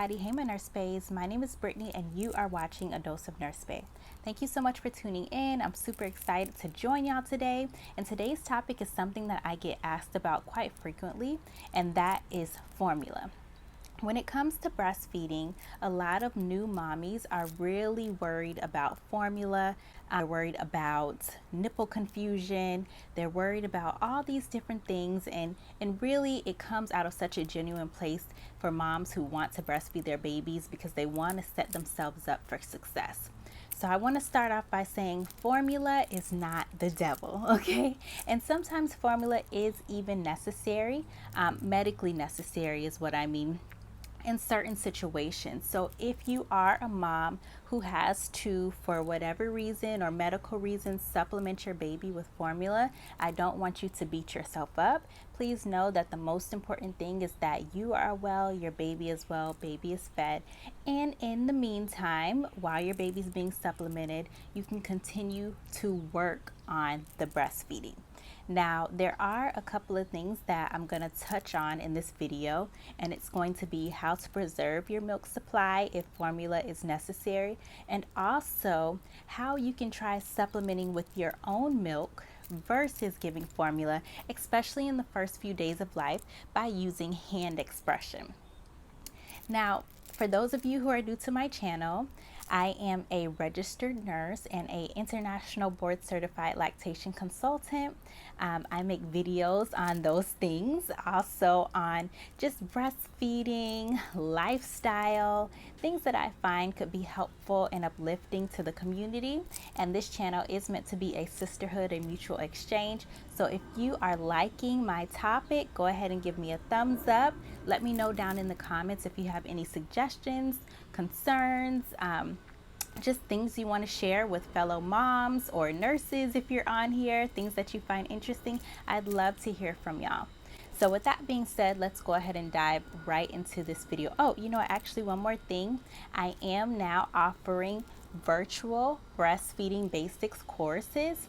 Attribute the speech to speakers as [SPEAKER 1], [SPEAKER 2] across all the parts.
[SPEAKER 1] everybody. Hey my Nurse Baes, my name is Brittany and you are watching A Dose of Nurse Bae. Thank you so much for tuning in. I'm super excited to join y'all today, and today's topic is something that I get asked about quite frequently, and that is formula. When it comes to breastfeeding, a lot of new mommies are really worried about formula. They're worried about nipple confusion. They're worried about all these different things. And really, it comes out of such a genuine place for moms who want to breastfeed their babies because they want to set themselves up for success. So I want to start off by saying formula is not the devil, okay? And sometimes formula is even necessary, medically necessary is what I mean, in certain situations. So if you are a mom who has to, for whatever reason or medical reasons, supplement your baby with formula, I don't want you to beat yourself up. Please know that the most important thing is that you are well, your baby is well, baby is fed, and in the meantime, while your baby's being supplemented, you can continue to work on the breastfeeding. Now, there are a couple of things that I'm going to touch on in this video, and it's going to be how to preserve your milk supply if formula is necessary, and also how you can try supplementing with your own milk versus giving formula, especially in the first few days of life, by using hand expression. Now, for those of you who are new to my channel, I am a registered nurse and a international board certified lactation consultant. I make videos on those things, also on just breastfeeding, lifestyle, things that I find could be helpful and uplifting to the community. And this channel is meant to be a sisterhood and mutual exchange. So if you are liking my topic, go ahead and give me a thumbs up. Let me know down in the comments if you have any suggestions, concerns, just things you want to share with fellow moms or nurses if you're on here, things that you find interesting. I'd love to hear from y'all. So with that being said, let's go ahead and dive right into this video. Oh, actually one more thing. I am now offering virtual breastfeeding basics courses.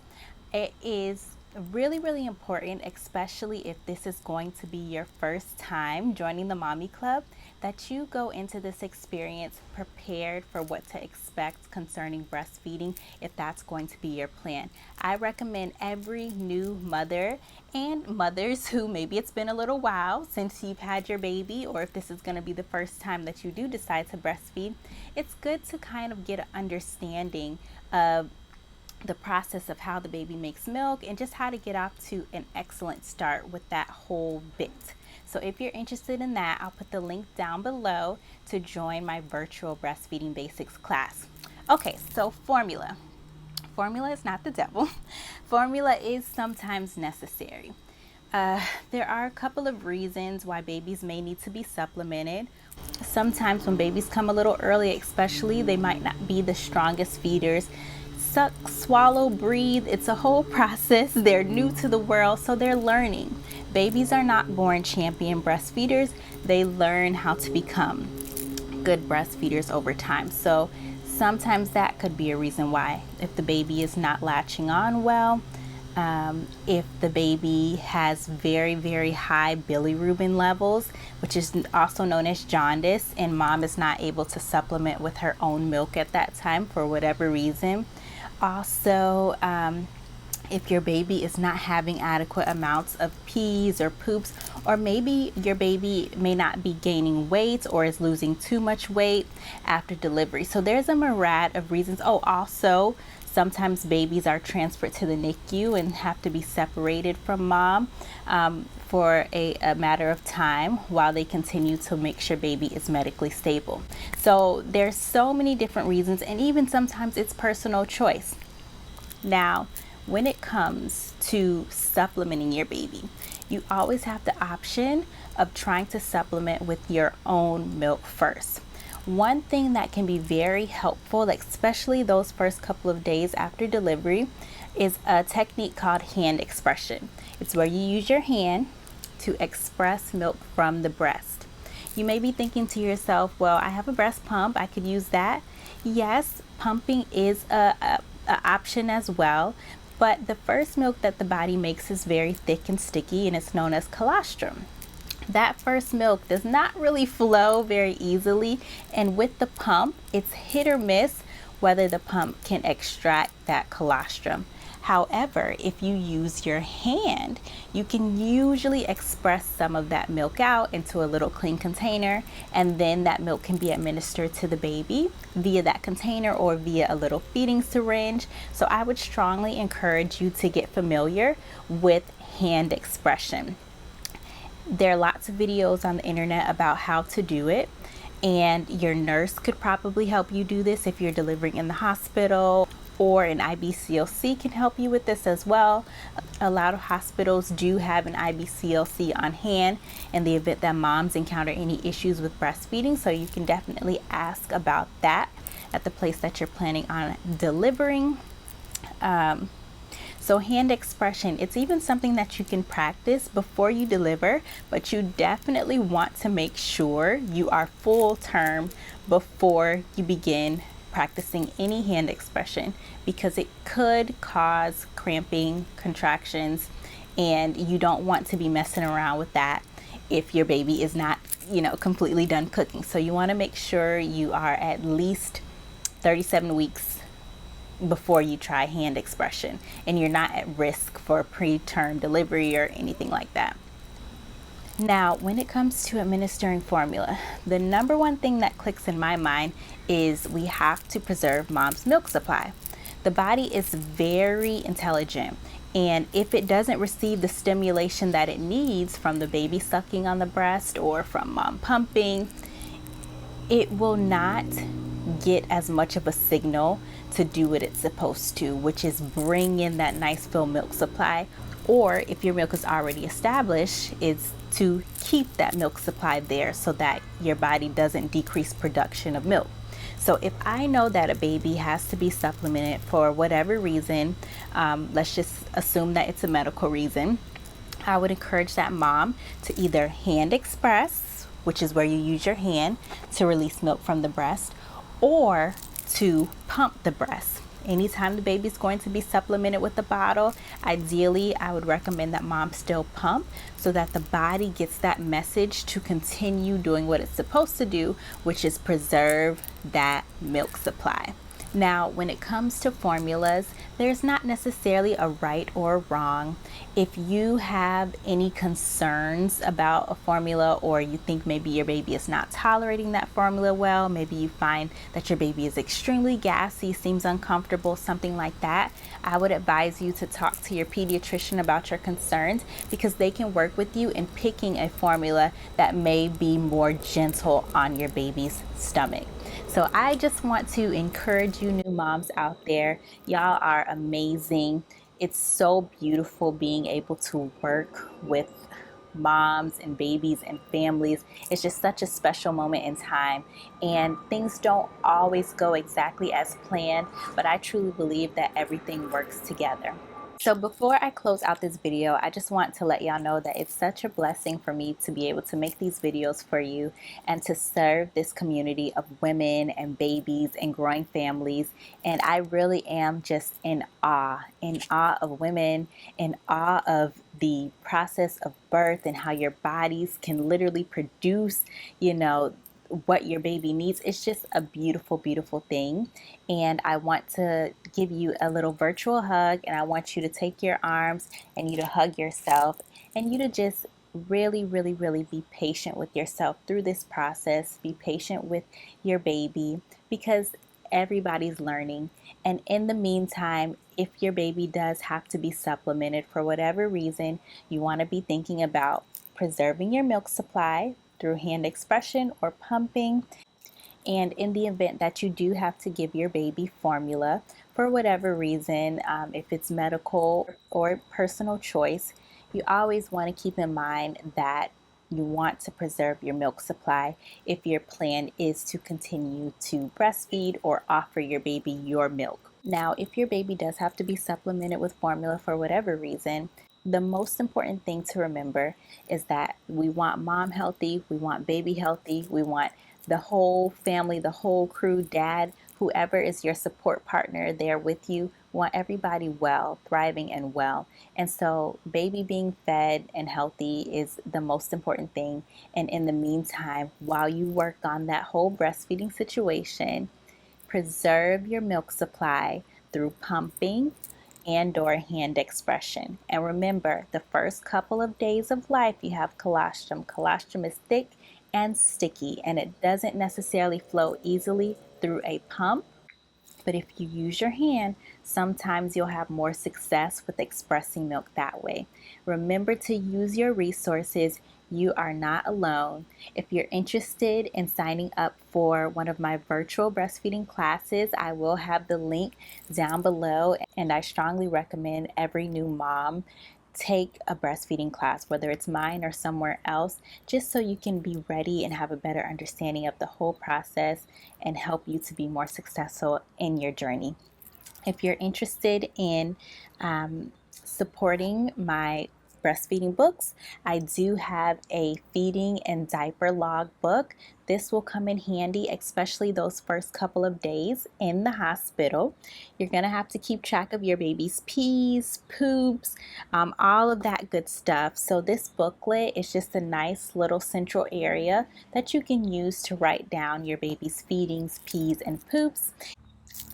[SPEAKER 1] It is really important, especially if this is going to be your first time joining the Mommy Club, that you go into this experience prepared for what to expect concerning breastfeeding if that's going to be your plan. I recommend every new mother and mothers who maybe it's been a little while since you've had your baby, or if this is going to be the first time that you do decide to breastfeed, it's good to kind of get an understanding of the process of how the baby makes milk and just how to get off to an excellent start with that whole bit. So if you're interested in that, I'll put the link down below to join my virtual breastfeeding basics class. Okay, so formula. Formula is not the devil. Formula is sometimes necessary. There are a couple of reasons why babies may need to be supplemented. Sometimes when babies come a little early, especially, they might not be the strongest feeders. Suck, swallow, breathe. It's a whole process. They're new to the world, so they're learning. Babies are not born champion breastfeeders. They learn how to become good breastfeeders over time. So sometimes that could be a reason why. If the baby is not latching on well, if the baby has very high bilirubin levels, which is also known as jaundice, and mom is not able to supplement with her own milk at that time for whatever reason. Also, if your baby is not having adequate amounts of pees or poops, or maybe your baby may not be gaining weight or is losing too much weight after delivery. So there's a myriad of reasons. Oh, also, sometimes babies are transferred to the NICU and have to be separated from mom for a matter of time while they continue to make sure baby is medically stable. So there's so many different reasons, and even sometimes it's personal choice. Now, when it comes to supplementing your baby, you always have the option of trying to supplement with your own milk first. One thing that can be very helpful, especially those first couple of days after delivery, is a technique called hand expression. It's where you use your hand to express milk from the breast. You may be thinking to yourself, well, I have a breast pump, I could use that. Yes, pumping is a option as well, but the first milk that the body makes is very thick and sticky, and it's known as colostrum. that first milk does not really flow very easily, and with the pump it's hit or miss whether the pump can extract that colostrum. However, if you use your hand, you can usually express some of that milk out into a little clean container, and then that milk can be administered to the baby via that container or via a little feeding syringe. So I would strongly encourage you to get familiar with hand expression. There are lots of videos on the internet about how to do it, and your nurse could probably help you do this if you're delivering in the hospital, or an IBCLC can help you with this as well. A lot of hospitals do have an IBCLC on hand in the event that moms encounter any issues with breastfeeding, so you can definitely ask about that at the place that you're planning on delivering. So hand expression, it's even something that you can practice before you deliver, but you definitely want to make sure you are full term before you begin practicing any hand expression, because it could cause cramping, contractions, and you don't want to be messing around with that if your baby is not, completely done cooking. So you want to make sure you are at least 37 weeks before you try hand expression, and you're not at risk for preterm delivery or anything like that. Now, when it comes to administering formula, the number one thing that clicks in my mind is we have to preserve mom's milk supply. The body is very intelligent, and if it doesn't receive the stimulation that it needs from the baby sucking on the breast or from mom pumping, it will not get as much of a signal to do what it's supposed to, which is bring in that nice full milk supply. Or if your milk is already established, it's to keep that milk supply there so that your body doesn't decrease production of milk. So if I know that a baby has to be supplemented for whatever reason, let's just assume that it's a medical reason, I would encourage that mom to either hand express, which is where you use your hand to release milk from the breast, or to pump the breast. Anytime the baby's going to be supplemented with a bottle, ideally I would recommend that mom still pump so that the body gets that message to continue doing what it's supposed to do, which is preserve that milk supply. Now, when it comes to formulas, there's not necessarily a right or wrong. If you have any concerns about a formula, or you think maybe your baby is not tolerating that formula well, maybe you find that your baby is extremely gassy, seems uncomfortable, something like that, I would advise you to talk to your pediatrician about your concerns, because they can work with you in picking a formula that may be more gentle on your baby's stomach. So I just want to encourage you new moms out there. Y'all are amazing. It's so beautiful being able to work with moms and babies and families. It's just such a special moment in time, and things don't always go exactly as planned, but I truly believe that everything works together. So before I close out this video, I just want to let y'all know that it's such a blessing for me to be able to make these videos for you and to serve this community of women and babies and growing families. And I really am just in awe of women, in awe of the process of birth and how your bodies can literally produce, what your baby needs. It's just a beautiful, beautiful thing. And I want to give you a little virtual hug, and I want you to take your arms and you to hug yourself, and you to just really, really, really be patient with yourself through this process. Be patient with your baby, because everybody's learning. And in the meantime, if your baby does have to be supplemented for whatever reason, you want to be thinking about preserving your milk supply through hand expression or pumping. And in the event that you do have to give your baby formula for whatever reason, if it's medical or personal choice, you always want to keep in mind that you want to preserve your milk supply if your plan is to continue to breastfeed or offer your baby your milk. Now, if your baby does have to be supplemented with formula for whatever reason, the most important thing to remember is that we want mom healthy, we want baby healthy, we want the whole family, the whole crew, dad, whoever is your support partner there with you want everybody well, thriving and well. And so baby being fed and healthy is the most important thing. And in the meantime, while you work on that whole breastfeeding situation, preserve your milk supply through pumping and/or hand expression. And remember, the first couple of days of life, you have colostrum. Colostrum is thick and sticky, and it doesn't necessarily flow easily through a pump. But if you use your hand, sometimes you'll have more success with expressing milk that way. Remember to use your resources. You are not alone. If you're interested in signing up for one of my virtual breastfeeding classes, I will have the link down below, and I strongly recommend every new mom take a breastfeeding class, whether it's mine or somewhere else, just so you can be ready and have a better understanding of the whole process and help you to be more successful in your journey. If you're interested in supporting my breastfeeding books, I do have a feeding and diaper logbook. This will come in handy, especially those first couple of days in the hospital. You're going to have to keep track of your baby's pees, poops, all of that good stuff. So this booklet is just a nice little central area that you can use to write down your baby's feedings, pees, and poops.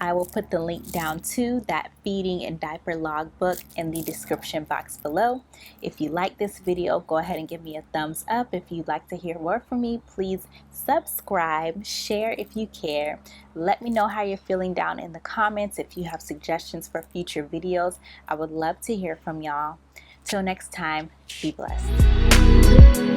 [SPEAKER 1] I will put the link down to that feeding and diaper logbook in the description box below. If you like this video, go ahead and give me a thumbs up. If you'd like to hear more from me, please subscribe, share if you care. Let me know how you're feeling down in the comments. If you have suggestions for future videos, I would love to hear from y'all. Till next time, be blessed.